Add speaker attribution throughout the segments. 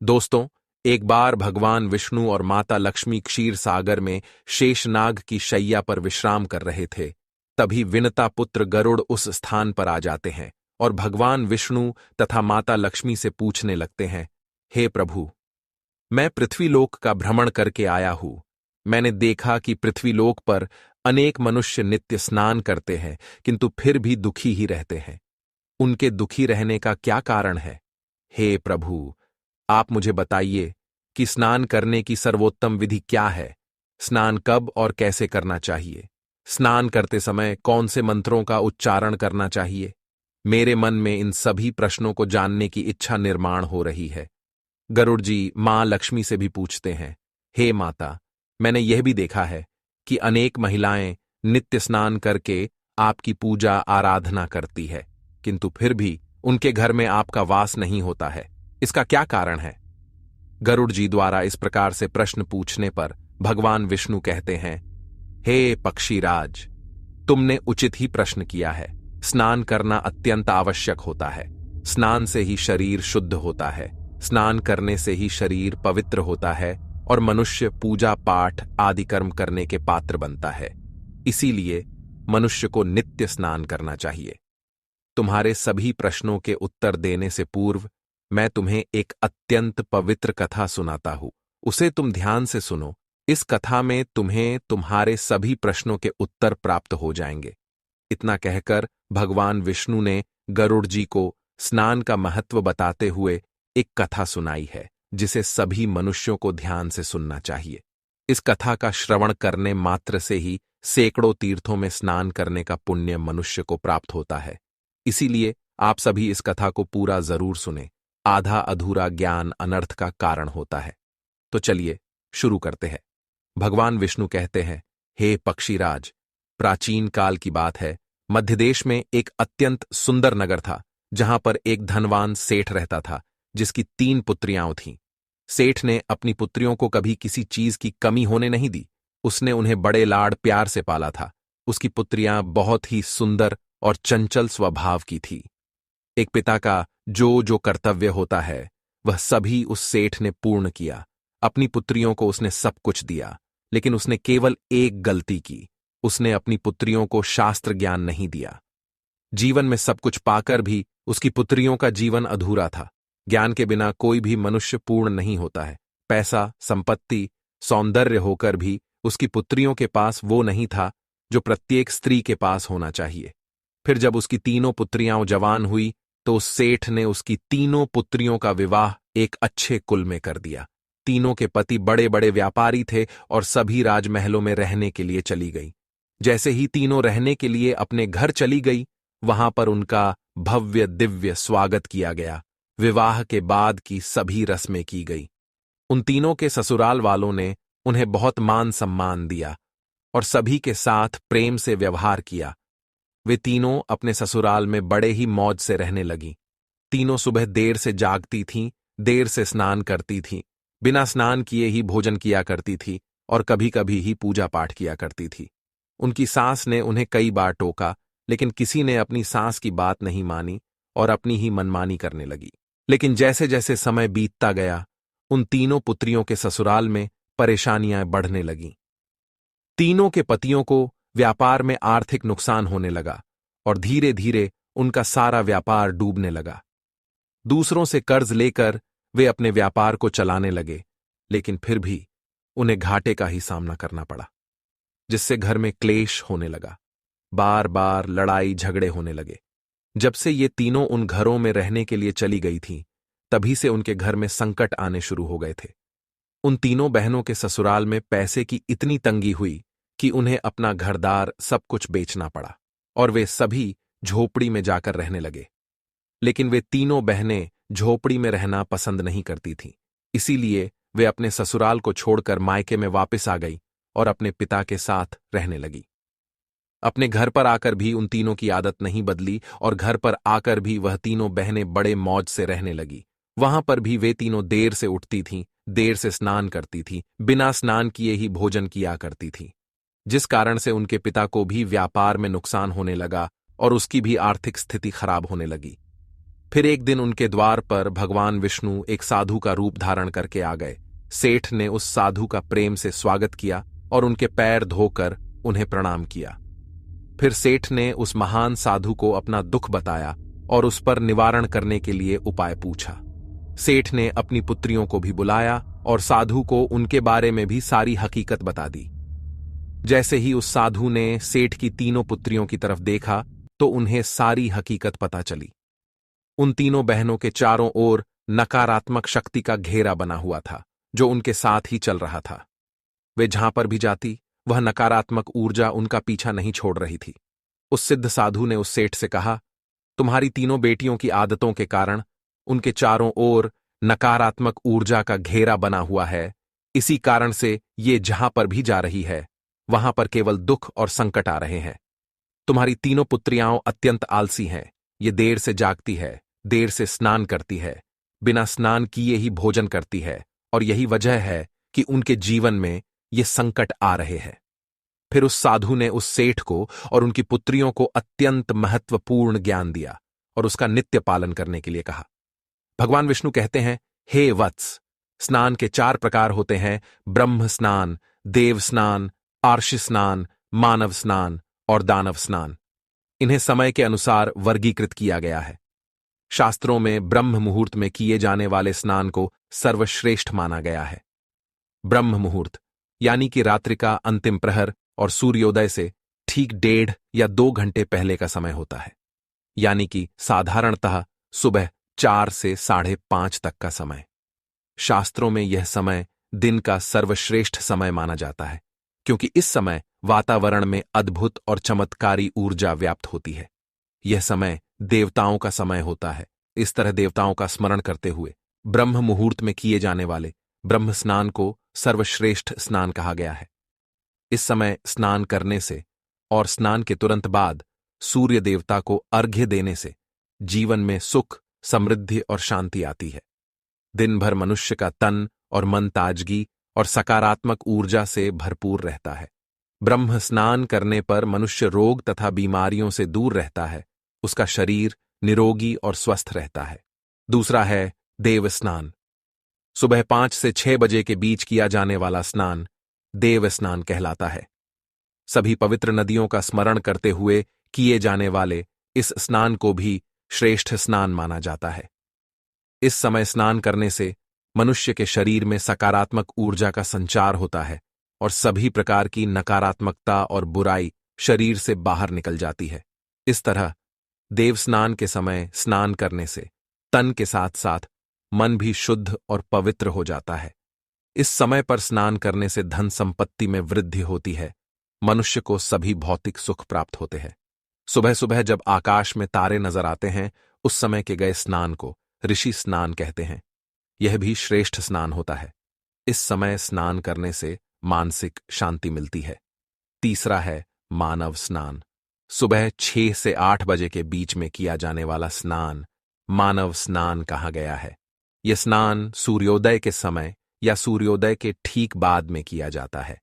Speaker 1: दोस्तों, एक बार भगवान विष्णु और माता लक्ष्मी क्षीर सागर में शेषनाग की शैया पर विश्राम कर रहे थे। तभी विनता पुत्र गरुड़ उस स्थान पर आ जाते हैं और भगवान विष्णु तथा माता लक्ष्मी से पूछने लगते हैं, हे प्रभु, मैं पृथ्वीलोक का भ्रमण करके आया हूं। मैंने देखा कि पृथ्वीलोक पर अनेक मनुष्य नित्य स्नान करते हैं, किंतु फिर भी दुखी ही रहते हैं। उनके दुखी रहने का क्या कारण है? हे प्रभु, आप मुझे बताइए कि स्नान करने की सर्वोत्तम विधि क्या है? स्नान कब और कैसे करना चाहिए? स्नान करते समय कौन से मंत्रों का उच्चारण करना चाहिए? मेरे मन में इन सभी प्रश्नों को जानने की इच्छा निर्माण हो रही है। गरुड़ जी मां लक्ष्मी से भी पूछते हैं, हे माता, मैंने यह भी देखा है कि अनेक महिलाएं नित्य स्नान करके आपकी पूजा आराधना करती है, किंतु फिर भी उनके घर में आपका वास नहीं होता है। इसका क्या कारण है? गरुड़ जी द्वारा इस प्रकार से प्रश्न पूछने पर भगवान विष्णु कहते हैं, हे पक्षीराज, तुमने उचित ही प्रश्न किया है। स्नान करना अत्यंत आवश्यक होता है। स्नान से ही शरीर शुद्ध होता है। स्नान करने से ही शरीर पवित्र होता है और मनुष्य पूजा पाठ आदि कर्म करने के पात्र बनता है। इसीलिए मनुष्य को नित्य स्नान करना चाहिए। तुम्हारे सभी प्रश्नों के उत्तर देने से पूर्व मैं तुम्हें एक अत्यंत पवित्र कथा सुनाता हूं। उसे तुम ध्यान से सुनो। इस कथा में तुम्हें तुम्हारे सभी प्रश्नों के उत्तर प्राप्त हो जाएंगे। इतना कहकर भगवान विष्णु ने गरुड़ जी को स्नान का महत्व बताते हुए एक कथा सुनाई है, जिसे सभी मनुष्यों को ध्यान से सुनना चाहिए। इस कथा का श्रवण करने मात्र से ही सैकड़ों तीर्थों में स्नान करने का पुण्य मनुष्य को प्राप्त होता है। इसीलिए आप सभी इस कथा को पूरा जरूर सुने। आधा अधूरा ज्ञान अनर्थ का कारण होता है। तो चलिए शुरू करते हैं। भगवान विष्णु कहते हैं, हे पक्षीराज, प्राचीन काल की बात है। मध्य देश में एक अत्यंत सुंदर नगर था, जहां पर एक धनवान सेठ रहता था, जिसकी 3 पुत्रियां थीं। सेठ ने अपनी पुत्रियों को कभी किसी चीज की कमी होने नहीं दी। उसने उन्हें बड़े लाड़ प्यार से पाला था। उसकी पुत्रियां बहुत ही सुंदर और चंचल स्वभाव की थी। एक पिता का जो जो कर्तव्य होता है, वह सभी उस सेठ ने पूर्ण किया। अपनी पुत्रियों को उसने सब कुछ दिया, लेकिन उसने केवल एक गलती की। उसने अपनी पुत्रियों को शास्त्र ज्ञान नहीं दिया। जीवन में सब कुछ पाकर भी उसकी पुत्रियों का जीवन अधूरा था। ज्ञान के बिना कोई भी मनुष्य पूर्ण नहीं होता है। पैसा, संपत्ति, सौंदर्य होकर भी उसकी पुत्रियों के पास वो नहीं था जो प्रत्येक स्त्री के पास होना चाहिए। फिर जब उसकी तीनों पुत्रियां जवान हुई, तो उस सेठ ने उसकी तीनों पुत्रियों का विवाह एक अच्छे कुल में कर दिया। तीनों के पति बड़े बड़े व्यापारी थे और सभी राजमहलों में रहने के लिए चली गई। जैसे ही तीनों रहने के लिए अपने घर चली गई, वहां पर उनका भव्य दिव्य स्वागत किया गया। विवाह के बाद की सभी रस्में की गई। उन तीनों के ससुराल वालों ने उन्हें बहुत मान सम्मान दिया और सभी के साथ प्रेम से व्यवहार किया। वे तीनों अपने ससुराल में बड़े ही मौज से रहने लगीं। तीनों सुबह देर से जागती थीं, देर से स्नान करती थीं, बिना स्नान किए ही भोजन किया करती थी और कभी कभी ही पूजा पाठ किया करती थी। उनकी सास ने उन्हें कई बार टोका, लेकिन किसी ने अपनी सास की बात नहीं मानी और अपनी ही मनमानी करने लगी। लेकिन जैसे जैसे समय बीतता गया, उन तीनों पुत्रियों के ससुराल में परेशानियां बढ़ने लगीं। तीनों के पतियों को व्यापार में आर्थिक नुकसान होने लगा और धीरे धीरे उनका सारा व्यापार डूबने लगा। दूसरों से कर्ज लेकर वे अपने व्यापार को चलाने लगे, लेकिन फिर भी उन्हें घाटे का ही सामना करना पड़ा, जिससे घर में क्लेश होने लगा। बार बार लड़ाई झगड़े होने लगे। जब से ये तीनों उन घरों में रहने के लिए चली गई थीं, तभी से उनके घर में संकट आने शुरू हो गए थे। उन तीनों बहनों के ससुराल में पैसे की इतनी तंगी हुई कि उन्हें अपना घरदार सब कुछ बेचना पड़ा और वे सभी झोपड़ी में जाकर रहने लगे। लेकिन वे तीनों बहनें झोपड़ी में रहना पसंद नहीं करती थीं। इसीलिए वे अपने ससुराल को छोड़कर मायके में वापस आ गई और अपने पिता के साथ रहने लगी। अपने घर पर आकर भी उन तीनों की आदत नहीं बदली और घर पर आकर भी वह तीनों बहनें बड़े मौज से रहने लगी। वहां पर भी वे तीनों देर से उठती थीं, देर से स्नान करती थीं, बिना स्नान किए ही भोजन किया करती थीं, जिस कारण से उनके पिता को भी व्यापार में नुकसान होने लगा और उसकी भी आर्थिक स्थिति खराब होने लगी। फिर एक दिन उनके द्वार पर भगवान विष्णु एक साधु का रूप धारण करके आ गए। सेठ ने उस साधु का प्रेम से स्वागत किया और उनके पैर धोकर उन्हें प्रणाम किया। फिर सेठ ने उस महान साधु को अपना दुख बताया और उस पर निवारण करने के लिए उपाय पूछा। सेठ ने अपनी पुत्रियों को भी बुलाया और साधु को उनके बारे में भी सारी हकीकत बता दी। जैसे ही उस साधु ने सेठ की तीनों पुत्रियों की तरफ देखा तो उन्हें सारी हकीकत पता चली। उन तीनों बहनों के चारों ओर नकारात्मक शक्ति का घेरा बना हुआ था जो उनके साथ ही चल रहा था। वे जहां पर भी जाती वह नकारात्मक ऊर्जा उनका पीछा नहीं छोड़ रही थी। उस सिद्ध साधु ने उस सेठ से कहा, तुम्हारी तीनों बेटियों की आदतों के कारण उनके चारों ओर नकारात्मक ऊर्जा का घेरा बना हुआ है। इसी कारण से ये जहां पर भी जा रही है वहां पर केवल दुख और संकट आ रहे हैं। तुम्हारी तीनों पुत्रियां अत्यंत आलसी हैं। ये देर से जागती है, देर से स्नान करती है, बिना स्नान किए ही भोजन करती है और यही वजह है कि उनके जीवन में ये संकट आ रहे हैं। फिर उस साधु ने उस सेठ को और उनकी पुत्रियों को अत्यंत महत्वपूर्ण ज्ञान दिया और उसका नित्य पालन करने के लिए कहा। भगवान विष्णु कहते हैं, हे वत्स, स्नान के 4 प्रकार होते हैं: ब्रह्म स्नान, देव स्नान, आर्षि स्नान, मानव स्नान और दानव स्नान। इन्हें समय के अनुसार वर्गीकृत किया गया है। शास्त्रों में ब्रह्म मुहूर्त में किए जाने वाले स्नान को सर्वश्रेष्ठ माना गया है। ब्रह्म मुहूर्त यानी कि रात्रि का अंतिम प्रहर और सूर्योदय से ठीक 1.5 या 2 घंटे पहले का समय होता है, यानी कि साधारणतः सुबह 4 से 5:30 तक का समय। शास्त्रों में यह समय दिन का सर्वश्रेष्ठ समय माना जाता है क्योंकि इस समय वातावरण में अद्भुत और चमत्कारी ऊर्जा व्याप्त होती है। यह समय देवताओं का समय होता है। इस तरह देवताओं का स्मरण करते हुए ब्रह्म मुहूर्त में किए जाने वाले ब्रह्म स्नान को सर्वश्रेष्ठ स्नान कहा गया है। इस समय स्नान करने से और स्नान के तुरंत बाद सूर्य देवता को अर्घ्य देने से जीवन में सुख, समृद्धि और शांति आती है। दिन भर मनुष्य का तन और मन ताजगी और सकारात्मक ऊर्जा से भरपूर रहता है। ब्रह्म स्नान करने पर मनुष्य रोग तथा बीमारियों से दूर रहता है। उसका शरीर निरोगी और स्वस्थ रहता है। दूसरा है देव स्नान। सुबह 5 से 6 बजे के बीच किया जाने वाला स्नान देव स्नान कहलाता है। सभी पवित्र नदियों का स्मरण करते हुए किए जाने वाले इस स्नान को भी श्रेष्ठ स्नान माना जाता है। इस समय स्नान करने से मनुष्य के शरीर में सकारात्मक ऊर्जा का संचार होता है और सभी प्रकार की नकारात्मकता और बुराई शरीर से बाहर निकल जाती है। इस तरह देव स्नान के समय स्नान करने से तन के साथ साथ मन भी शुद्ध और पवित्र हो जाता है। इस समय पर स्नान करने से धन संपत्ति में वृद्धि होती है। मनुष्य को सभी भौतिक सुख प्राप्त होते हैं। सुबह सुबह जब आकाश में तारे नजर आते हैं उस समय के गए स्नान को ऋषि स्नान कहते हैं। यह भी श्रेष्ठ स्नान होता है। इस समय स्नान करने से मानसिक शांति मिलती है। तीसरा है मानव स्नान। सुबह 6 से 8 बजे के बीच में किया जाने वाला स्नान मानव स्नान कहा गया है। यह स्नान सूर्योदय के समय या सूर्योदय के ठीक बाद में किया जाता है।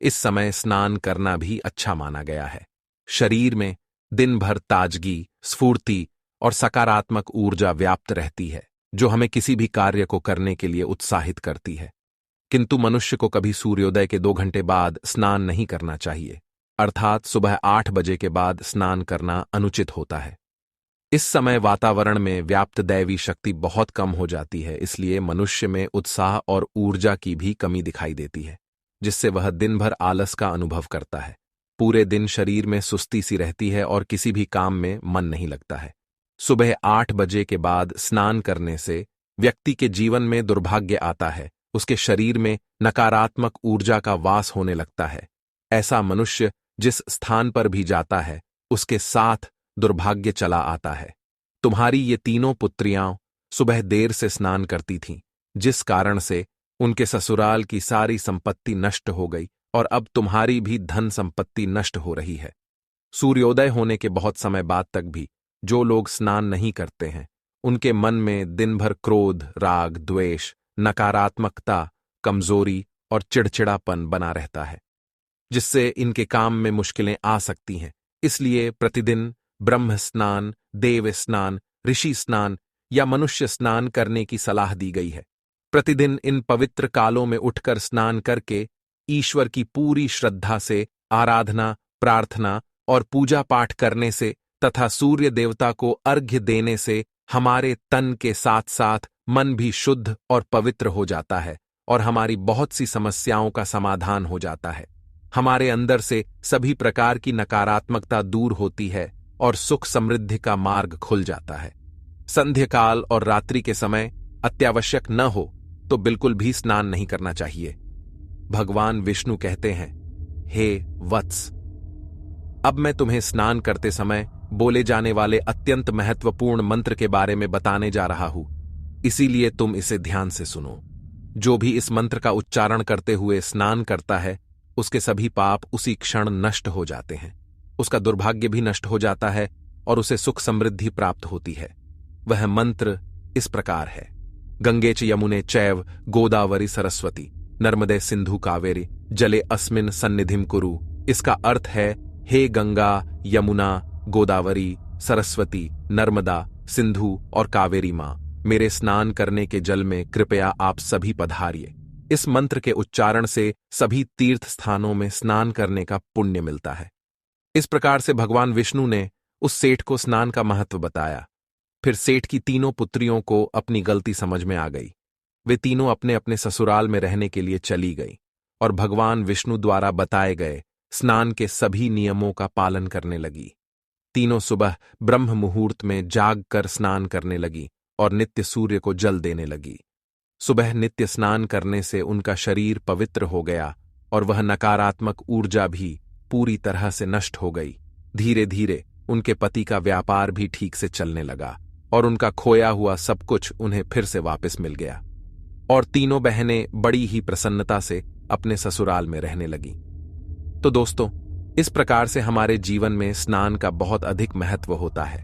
Speaker 1: इस समय स्नान करना भी अच्छा माना गया है। शरीर में दिन भर ताजगी, स्फूर्ति और सकारात्मक ऊर्जा व्याप्त रहती है जो हमें किसी भी कार्य को करने के लिए उत्साहित करती है। किंतु मनुष्य को कभी सूर्योदय के 2 घंटे बाद स्नान नहीं करना चाहिए, अर्थात सुबह 8 बजे के बाद स्नान करना अनुचित होता है। इस समय वातावरण में व्याप्त दैवी शक्ति बहुत कम हो जाती है, इसलिए मनुष्य में उत्साह और ऊर्जा की भी कमी दिखाई देती है, जिससे वह दिन भर आलस का अनुभव करता है। पूरे दिन शरीर में सुस्ती सी रहती है और किसी भी काम में मन नहीं लगता है। सुबह 8 बजे के बाद स्नान करने से व्यक्ति के जीवन में दुर्भाग्य आता है। उसके शरीर में नकारात्मक ऊर्जा का वास होने लगता है। ऐसा मनुष्य जिस स्थान पर भी जाता है उसके साथ दुर्भाग्य चला आता है। तुम्हारी ये तीनों पुत्रियां सुबह देर से स्नान करती थीं, जिस कारण से उनके ससुराल की सारी संपत्ति नष्ट हो गई और अब तुम्हारी भी धन संपत्ति नष्ट हो रही है। सूर्योदय होने के बहुत समय बाद तक भी जो लोग स्नान नहीं करते हैं उनके मन में दिन भर क्रोध, राग, द्वेष, नकारात्मकता, कमजोरी और चिड़चिड़ापन बना रहता है, जिससे इनके काम में मुश्किलें आ सकती हैं। इसलिए प्रतिदिन ब्रह्म स्नान, देव स्नान, ऋषि स्नान या मनुष्य स्नान करने की सलाह दी गई है। प्रतिदिन इन पवित्र कालों में उठकर स्नान करके ईश्वर की पूरी श्रद्धा से आराधना, प्रार्थना और पूजा पाठ करने से तथा सूर्य देवता को अर्घ्य देने से हमारे तन के साथ साथ मन भी शुद्ध और पवित्र हो जाता है और हमारी बहुत सी समस्याओं का समाधान हो जाता है। हमारे अंदर से सभी प्रकार की नकारात्मकता दूर होती है और सुख समृद्धि का मार्ग खुल जाता है। संध्याकाल और रात्रि के समय अत्यावश्यक न हो तो बिल्कुल भी स्नान नहीं करना चाहिए। भगवान विष्णु कहते हैं, हे वत्स, अब मैं तुम्हें स्नान करते समय बोले जाने वाले अत्यंत महत्वपूर्ण मंत्र के बारे में बताने जा रहा हूं, इसीलिए तुम इसे ध्यान से सुनो। जो भी इस मंत्र का उच्चारण करते हुए स्नान करता है, उसके सभी पाप उसी क्षण नष्ट हो जाते हैं, उसका दुर्भाग्य भी नष्ट हो जाता है और उसे सुख समृद्धि प्राप्त होती है। वह मंत्र इस प्रकार है, गंगे च यमुने चैव गोदावरी सरस्वती नर्मदे सिंधु कावेरी जले अस्मिन सन्निधिम कुरु। इसका अर्थ है, हे गंगा, यमुना, गोदावरी, सरस्वती, नर्मदा, सिंधु और कावेरी मां, मेरे स्नान करने के जल में कृपया आप सभी पधारिए। इस मंत्र के उच्चारण से सभी तीर्थ स्थानों में स्नान करने का पुण्य मिलता है। इस प्रकार से भगवान विष्णु ने उस सेठ को स्नान का महत्व बताया। फिर सेठ की तीनों पुत्रियों को अपनी गलती समझ में आ गई। वे तीनों अपने अपने ससुराल में रहने के लिए चली गई और भगवान विष्णु द्वारा बताए गए स्नान के सभी नियमों का पालन करने लगी। तीनों सुबह ब्रह्म मुहूर्त में जाग कर स्नान करने लगी और नित्य सूर्य को जल देने लगी। सुबह नित्य स्नान करने से उनका शरीर पवित्र हो गया और वह नकारात्मक ऊर्जा भी पूरी तरह से नष्ट हो गई। धीरे धीरे उनके पति का व्यापार भी ठीक से चलने लगा और उनका खोया हुआ सब कुछ उन्हें फिर से वापस मिल गया और तीनों बहनें बड़ी ही प्रसन्नता से अपने ससुराल में रहने लगी। तो दोस्तों, इस प्रकार से हमारे जीवन में स्नान का बहुत अधिक महत्व होता है।